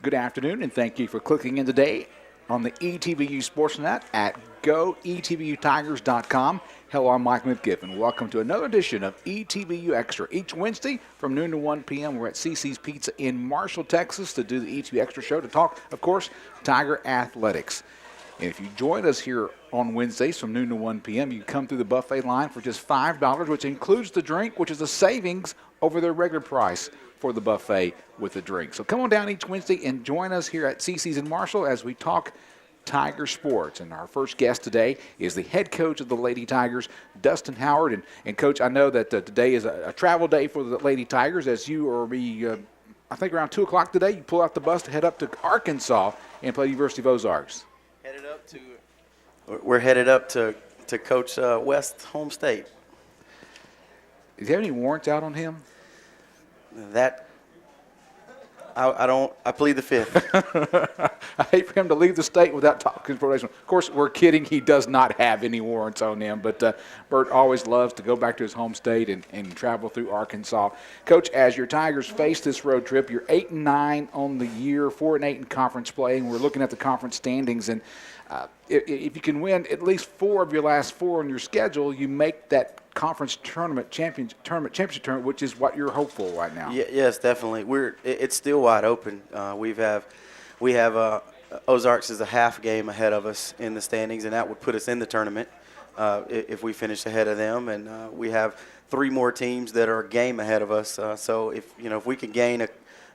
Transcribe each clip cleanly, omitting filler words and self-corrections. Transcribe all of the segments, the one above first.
Good afternoon, and thank you for clicking in today on the ETBU Sportsnet at goetbutigers.com. Hello, I'm Mike McGiffin. Welcome to another edition of ETBU Extra. Each Wednesday from noon to 1 p.m., we're at CC's Pizza in Marshall, Texas to do the ETBU Extra show to talk, of course, Tiger athletics. And if you join us here on Wednesdays from noon to 1 p.m., you come through the buffet line for just $5, which includes the drink, which is a savings over their regular price for the buffet with the drink. So come on down each Wednesday and join us here at CC's in Marshall as we talk Tiger sports. And our first guest today is the head coach of the Lady Tigers, Dustin Howard. And Coach, I know that today is a travel day for the Lady Tigers as you are I think around 2 o'clock today, you pull out the bus to head up to Arkansas and play University of Ozarks. We're headed up to Coach West's home state. Is there any warrants out on him? That I plead the fifth. I hate for him to leave the state without talking probation. Of course, we're kidding. He does not have any warrants on him, but Bert always loves to go back to his home state and travel through Arkansas. Coach, as your Tigers face this road trip, you're 8-9 on the year, 4-8 in conference play, and we're looking at the conference standings. And if you can win at least 4 of your last 4 on your schedule, you make that conference championship tournament, which is what you're hopeful right now. Yes, definitely. It's still wide open. We have Ozarks is a half game ahead of us in the standings, and that would put us in the tournament if we finish ahead of them. And we have 3 more teams that are a game ahead of us. So if we can gain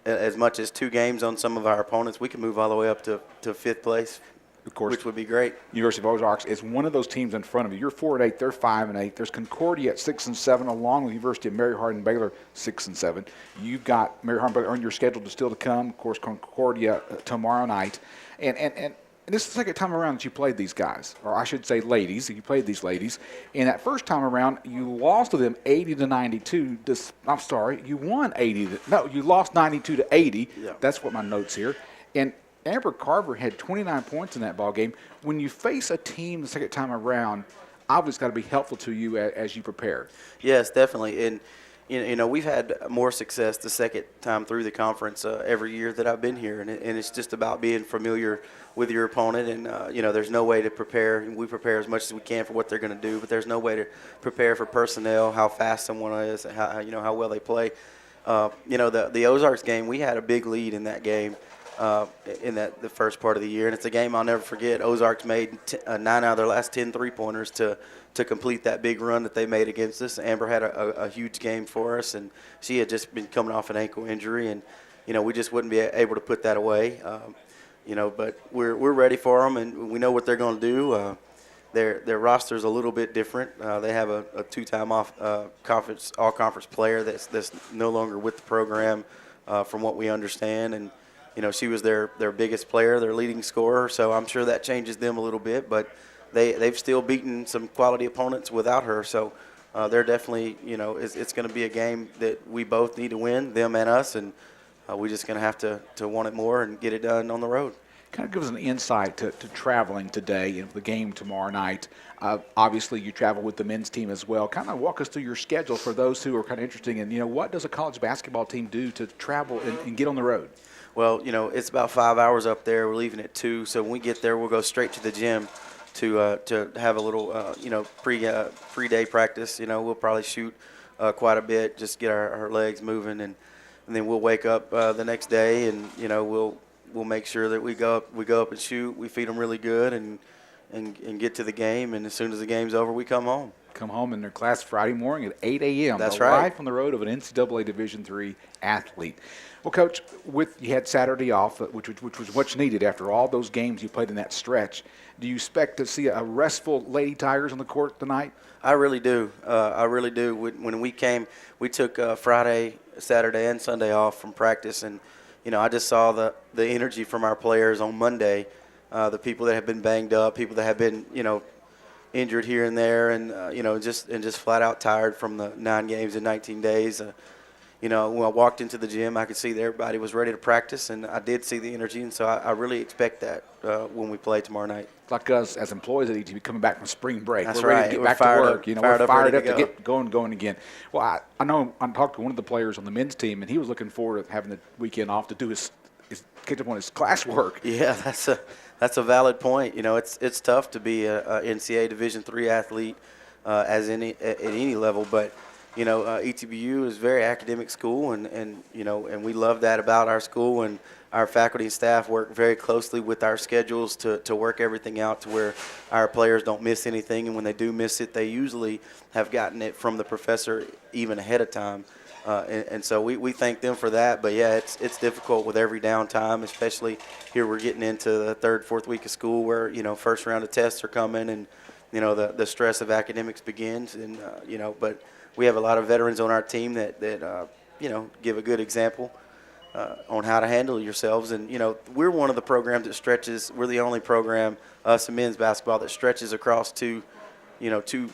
as much as 2 games on some of our opponents, we can move all the way up to 5th place. Of course, which would be great. University of Ozarks is one of those teams in front of you. You're 4-8, they're 5-8. There's Concordia at 6-7, along with University of Mary Hardin Baylor 6-7. You've got Mary Hardin Baylor on your schedule to still to come. Of course, Concordia tomorrow night, and this is the second time around that you played these guys, or I should say ladies. You played these ladies, and that first time around you lost to them 80-92. I'm sorry, you won 80. You lost 92-80. Yeah. That's what my notes here, and Amber Carver had 29 points in that ball game. When you face a team the second time around, obviously it's got to be helpful to you as you prepare. Yes, definitely. And we've had more success the second time through the conference every year that I've been here, and it's just about being familiar with your opponent. And there's no way to prepare. We prepare as much as we can for what they're going to do, but there's no way to prepare for personnel, how fast someone is, how well they play. The Ozarks game, we had a big lead in that game. In the first part of the year, and it's a game I'll never forget. Ozarks made 9 out of their last 10 3-pointers to complete that big run that they made against us. Amber had a huge game for us, and she had just been coming off an ankle injury, and we just wouldn't be able to put that away. But we're ready for them, and we know what they're going to do. Their roster's a little bit different. They have a 2-time all-conference player that's no longer with the program, from what we understand, and she was their biggest player, their leading scorer, so I'm sure that changes them a little bit. But they've still beaten some quality opponents without her, so they're definitely, it's going to be a game that we both need to win, them and us, and we're just going to have to want it more and get it done on the road. Kind of give us an insight to traveling today and the game tomorrow night. Obviously, you travel with the men's team as well. Kind of walk us through your schedule for those who are kind of interested in, what does a college basketball team do to travel and get on the road? Well, it's about 5 hours up there. We're leaving at 2, so when we get there, we'll go straight to the gym to have a little, pre-day practice. We'll probably shoot quite a bit, just get our legs moving, and then we'll wake up the next day, and we'll make sure that we go up and shoot. We feed them really good, and get to the game, and as soon as the game's over, we come home. Come home in their class Friday morning at 8 a.m. That's right. Live on the road of an NCAA Division III athlete. Well, Coach, you had Saturday off, which was much needed after all those games you played in that stretch. Do you expect to see a restful Lady Tigers on the court tonight? I really do. When we came, we took Friday, Saturday, and Sunday off from practice, and I just saw the energy from our players on Monday. The people that have been banged up, people that have been injured here and there, and just flat out tired from the 9 games in 19 days. When I walked into the gym, I could see that everybody was ready to practice, and I did see the energy, and so I really expect that when we play tomorrow night. Like us as employees at ETB coming back from spring break. That's we're ready right. to get We're back to work. we're fired up to get going again. Well, I know I talked to one of the players on the men's team, and he was looking forward to having the weekend off to do his catch up on his classwork. Yeah, that's a valid point. You know, it's tough to be a NCAA Division III athlete at any level, but you know, ETBU is a very academic school, and you know, and we love that about our school, and our faculty and staff work very closely with our schedules to work everything out to where our players don't miss anything, and when they do miss it, they usually have gotten it from the professor even ahead of time. And so we thank them for that. But, yeah, it's difficult with every downtime, especially here we're getting into the third, fourth week of school where, you know, first round of tests are coming and, you know, the stress of academics begins. And, you know, but we have a lot of veterans on our team that you know, give a good example on how to handle yourselves. And, you know, we're one of the programs that stretches – we're the only program, us in men's basketball, that stretches across two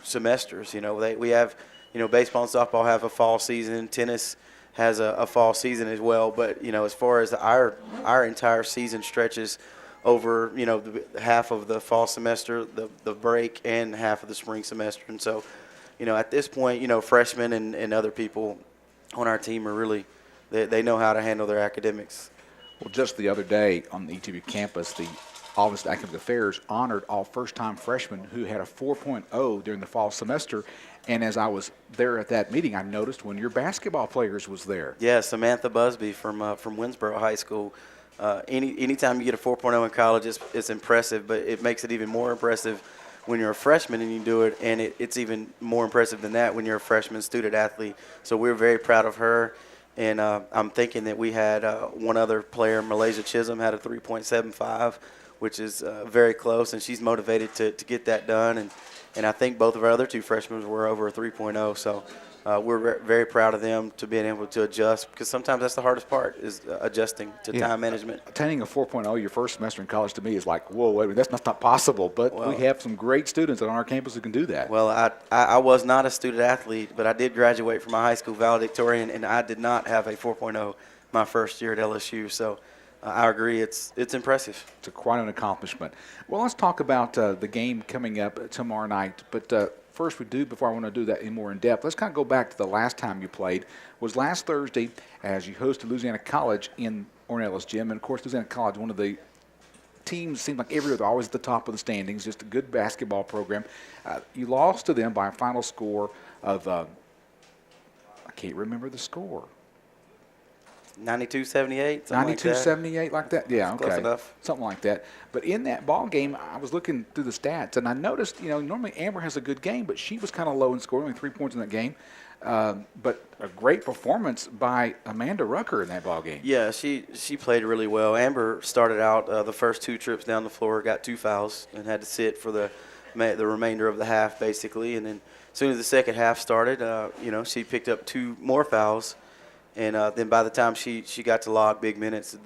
semesters. You know, we have – you know, baseball and softball have a fall season. Tennis has a fall season as well. But, you know, as far as our entire season stretches over, you know, half of the fall semester, the break, and half of the spring semester. And so, you know, at this point, you know, freshmen and other people on our team are really they know how to handle their academics. Well, just the other day on the ETBU campus, the Office of Academic Affairs honored all first-time freshmen who had a 4.0 during the fall semester. And as I was there at that meeting, I noticed one of your basketball players was there. Yeah, Samantha Busby from Winsboro High School. Anytime you get a 4.0 in college, it's impressive, but it makes it even more impressive when you're a freshman and you do it, and it's even more impressive than that when you're a freshman student athlete. So we're very proud of her. And I'm thinking that we had one other player, Malaysia Chisholm, had a 3.75, which is very close, and she's motivated to get that done. And I think both of our other two freshmen were over a 3.0. So we're very proud of them to being able to adjust, because sometimes that's the hardest part is adjusting to time management. Attaining a 4.0 your first semester in college to me is like, whoa, wait a minute, that's not possible. But we have some great students on our campus who can do that. Well, I was not a student athlete, but I did graduate from my high school valedictorian, and I did not have a 4.0 my first year at LSU. So I agree, it's impressive. It's quite an accomplishment. Well, let's talk about the game coming up tomorrow night. But first before I want to do that more in depth, let's kind of go back to the last time you played. Was last Thursday as you hosted Louisiana College in Ornelas Gym. And, of course, Louisiana College, one of the teams, seemed like every year they're always at the top of the standings, just a good basketball program. You lost to them by a final score of I can't remember the score. 92-78, 92-78, like that? Yeah, okay. Close enough. Something like that. But in that ball game, I was looking through the stats, and I noticed, you know, normally Amber has a good game, but she was kind of low in scoring, only 3 points in that game. But a great performance by Amanda Rucker in that ball game. Yeah, she played really well. Amber started out the first two trips down the floor, got 2 fouls, and had to sit for the remainder of the half, basically. And then as soon as the second half started, you know, she picked up 2 more fouls. And then by the time she got to log big minutes,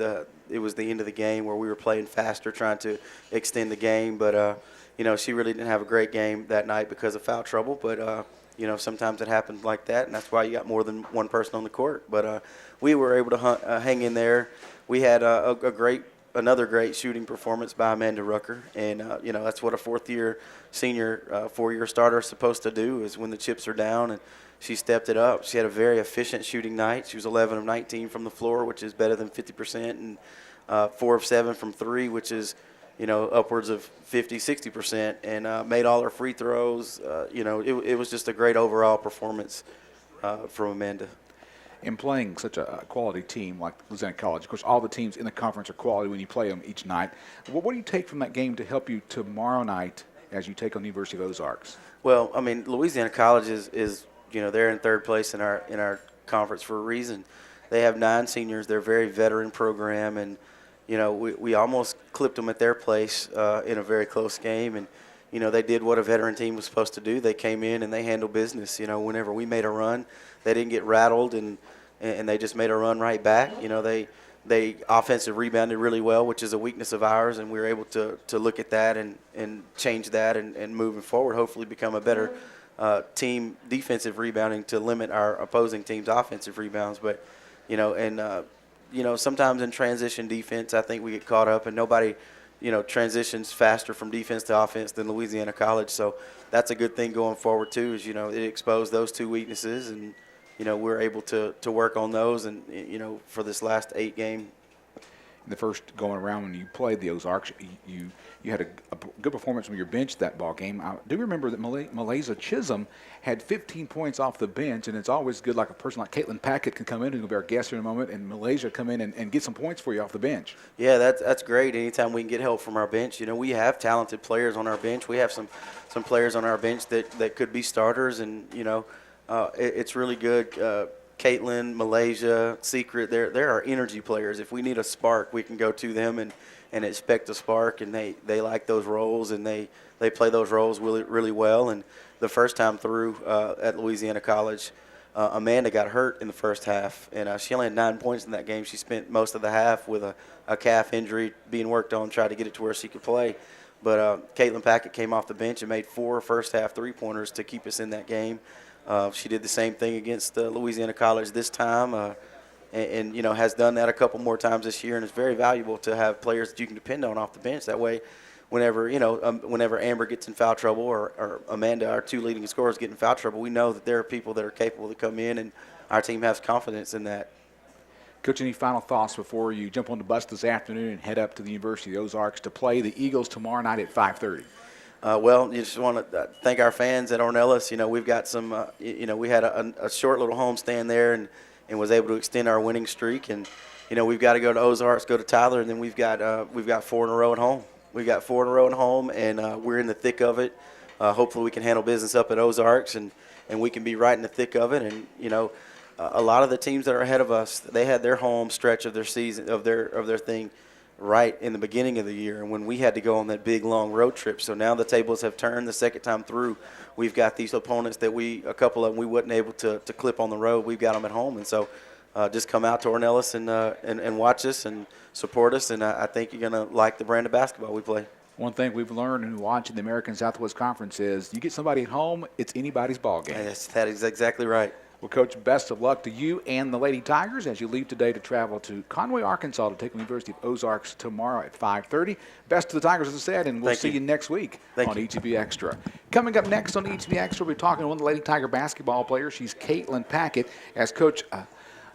it was the end of the game where we were playing faster, trying to extend the game. But, you know, she really didn't have a great game that night because of foul trouble. But, you know, sometimes it happens like that, and that's why you got more than one person on the court. But we were able to hang in there. We had another great shooting performance by Amanda Rucker. And, you know, that's what a fourth-year senior, 4-year starter is supposed to do, is when the chips are down. And she stepped it up. She had a very efficient shooting night. She was 11 of 19 from the floor, which is better than 50%, and 4 of 7 from 3, which is, you know, upwards of 50, 60%, and made all her free throws. You know, it was just a great overall performance from Amanda. In playing such a quality team like Louisiana College, of course, all the teams in the conference are quality when you play them each night. What do you take from that game to help you tomorrow night as you take on the University of Ozarks? Well, I mean, Louisiana College is you know, they're in third place in our conference for a reason. They have 9 seniors. They're a very veteran program, and you know, we almost clipped them at their place in a very close game. And you know, they did what a veteran team was supposed to do. They came in and they handled business. You know, whenever we made a run, they didn't get rattled, and they just made a run right back. You know, they offensive rebounded really well, which is a weakness of ours, and we were able to look at that and change that and moving forward, hopefully become a better team defensive rebounding to limit our opposing team's offensive rebounds. But, you know, and, you know, sometimes in transition defense, I think we get caught up, and nobody, you know, transitions faster from defense to offense than Louisiana College. So that's a good thing going forward, too, is, you know, it exposed those 2 weaknesses, and, you know, we're able to work on those and, you know, for this last 8 game. the first going around when you played the Ozarks, you had a good performance from your bench that ball game. I do remember that Malaysia Chisholm had 15 points off the bench, and it's always good like a person like Caitlin Packett can come in, who will be our guest here in a moment, and Malaysia come in and get some points for you off the bench. Yeah, that's great. Anytime we can get help from our bench, we have talented players on our bench. We have some players on our bench that could be starters, and it's really good. Caitlin, Malaysia, Secret, they're our energy players. If we need a spark, we can go to them and expect a spark, and they like those roles, and they play those roles really, really well. And the first time through at Louisiana College, Amanda got hurt in the first half, and she only had 9 points in that game. She spent most of the half with a calf injury being worked on, trying to get it to where she could play. But Caitlin Packett came off the bench and made 4 first-half three-pointers to keep us in that game. She did the same thing against Louisiana College this time, and has done that a couple more times this year. And it's very valuable to have players that you can depend on off the bench. That way, whenever Amber gets in foul trouble or Amanda, our 2 leading scorers, get in foul trouble, we know that there are people that are capable to come in, and our team has confidence in that. Coach, any final thoughts before you jump on the bus this afternoon and head up to the University of the Ozarks to play the Eagles tomorrow night at 5:30? Well, you just want to thank our fans at Ornelas. We've got some, we had a short little homestand there and was able to extend our winning streak. And, we've got to go to Ozarks, go to Tyler, and then we've got 4 in a row at home. We've got 4 in a row at home, and we're in the thick of it. Hopefully we can handle business up at Ozarks, and we can be right in the thick of it. And, a lot of the teams that are ahead of us, they had their home stretch of their season, of their thing, right in the beginning of the year, and when we had to go on that big long road trip. So now the tables have turned the second time through. We've got these opponents that a couple of them we wasn't able to clip on the road. We've got them at home, and so just come out to Ornelas and watch us and support us, and I think you're going to like the brand of basketball we play. One thing we've learned in watching the American Southwest Conference is you get somebody at home, it's anybody's ball game. Yes, that is exactly right. Well, Coach, best of luck to you and the Lady Tigers as you leave today to travel to Conway, Arkansas to take the University of Ozarks tomorrow at 5:30. Best to the Tigers, as I said, and we'll see you next week on ETB Extra. Coming up next on ETB Extra, we'll be talking to one of the Lady Tiger basketball players. She's Caitlin Packett. As Coach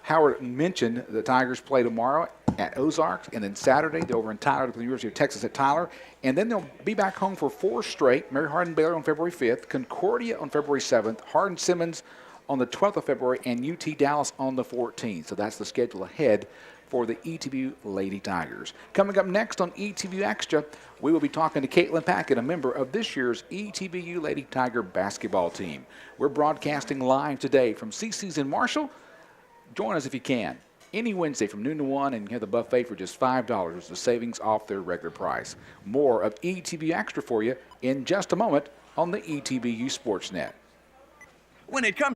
Howard mentioned, the Tigers play tomorrow at Ozarks, and then Saturday they're over in Tyler to the University of Texas at Tyler. And then they'll be back home for 4 straight. Mary Hardin-Baylor on February 5th, Concordia on February 7th, Hardin-Simmons on the 12th of February, and UT Dallas on the 14th. So that's the schedule ahead for the ETBU Lady Tigers. Coming up next on ETBU Extra, we will be talking to Caitlin Packett, a member of this year's ETBU Lady Tiger basketball team. We're broadcasting live today from CC's in Marshall. Join us if you can. Any Wednesday from noon to 1, and you have the buffet for just $5, which is the savings off their regular price. More of ETBU Extra for you in just a moment on the ETBU Sportsnet. When it comes